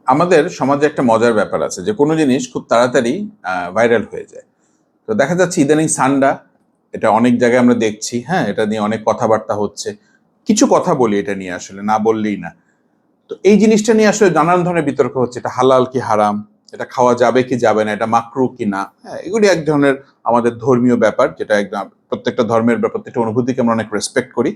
আমাদের সমাজে একটা মজার ব্যাপার আছে যে কোনো জিনিস খুব তাড়াতাড়ি ভাইরাল হয়ে যায়। তো দেখা যাচ্ছে ইদানিং সান্ডা, এটা অনেক জায়গায় আমরা দেখছি, হ্যাঁ, এটা নিয়ে অনেক কথাবার্তা হচ্ছে। কিছু কথা বলি এটা নিয়ে, আসলে না বললেই না। তো এই জিনিসটা নিয়ে আসলে নানান ধরনের বিতর্ক হচ্ছে, এটা হালাল কি হারাম, এটা খাওয়া যাবে কি যাবে না, এটা মাকরু কি না। হ্যাঁ, এগুলি এক ধরনের আমাদের ধর্মীয় ব্যাপার, যেটা একদম প্রত্যেকটা ধর্মের বা প্রত্যেকটা অনুভূতিকে আমরা অনেক রেসপেক্ট করি।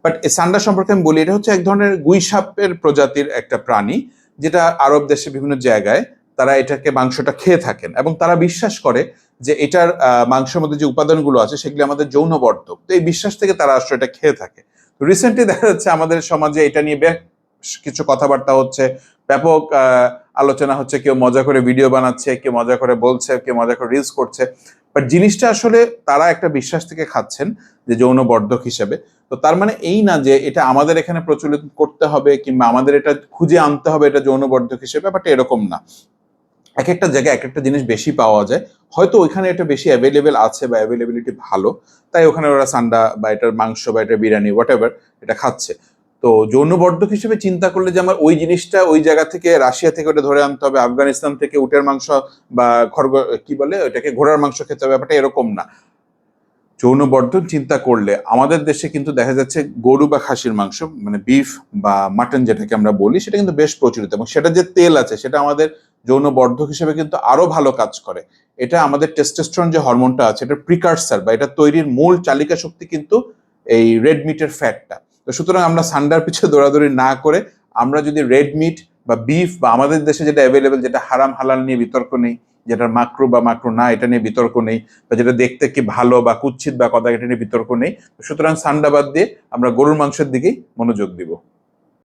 বাট এই সান্ডা সম্পর্কে আমি বলি, এটা হচ্ছে এক ধরনের গুইসাপের প্রজাতির একটা প্রাণী, যেটা আরব দেশে বিভিন্ন জায়গায় তারা এটাকে মাংসটা খেয়ে থাকেন এবং তারা বিশ্বাস করে যে এটার মাংসের মধ্যে যে উপাদানগুলো আছে সেগুলি আমাদের যৌনবর্ধক। তো এই বিশ্বাস থেকে তারা আসলে এটা খেয়ে থাকে। তো রিসেন্টলি দেখা যাচ্ছে আমাদের সমাজে এটা নিয়ে বেশ কিছু কথাবার্তা হচ্ছে, ব্যাপক আলোচনা হচ্ছে, কেউ মজা করে ভিডিও বানাচ্ছে, কেউ মজা করে বলছে, কেউ মজা করে রিলস করছে। বাট জিনিসটা আসলে তারা একটা বিশ্বাস থেকে খাচ্ছেন যে যৌনবর্ধক হিসেবে। তো তার মানে এই না যে এটা আমাদের এখানে প্রচলিত করতে হবে কিংবা আমাদের এটা খুঁজে আনতে হবে এটা যৌনবর্ধক হিসেবে, বাট এরকম না। এক একটা জায়গায় এক একটা জিনিস বেশি পাওয়া যায়, হয়তো ওইখানে এটা বেশি অ্যাভেলেবেল আছে বা অ্যাভেলেবিলিটি ভালো, তাই ওখানে ওরা সান্ডা বা এটার মাংস বা এটার বিরিয়ানি হোয়াট এভার এটা খাচ্ছে। তো যৌনবর্ধক হিসেবে চিন্তা করলে যে আমার ওই জিনিসটা ওই জায়গা থেকে, রাশিয়া থেকে ওটা ধরে আনতে হবে, আফগানিস্তান থেকে উটের মাংস বা কি বলে ওইটাকে, ঘোড়ার মাংস খেতে হবে, ব্যাপারটা এরকম না। যৌনবর্ধন চিন্তা করলে আমাদের দেশে কিন্তু দেখা যাচ্ছে গরু বা খাসির মাংস, মানে বিফ বা মাটন যেটাকে আমরা বলি, সেটা কিন্তু বেশ প্রচলিত এবং সেটা যে তেল আছে সেটা আমাদের যৌনবর্ধক হিসেবে কিন্তু আরো ভালো কাজ করে। এটা আমাদের টেস্টোস্টেরন যে হরমোনটা আছে, এটা প্রিকার্সার বা এটা তৈরির মূল চালিকা শক্তি কিন্তু এই রেড মিটের ফ্যাটটা। তো সুতরাং আমরা সান্ডার পিছনে দৌড়াদৌড়ি না করে আমরা যদি রেড মিট বা বিফ বা আমাদের দেশে যেটা অ্যাভেলেবেল, যেটা হারাম হালাল নিয়ে বিতর্ক নেই, যেটা মাকরু বা মাকরু না এটা নিয়ে বিতর্ক নেই, বা যেটা দেখতে কি ভালো বা কুৎসিত বা কথা, এটা নিয়ে বিতর্ক নেই, সুতরাং সান্ডা বাদ দিয়ে আমরা গরুর মাংসের দিকেই মনোযোগ দিব।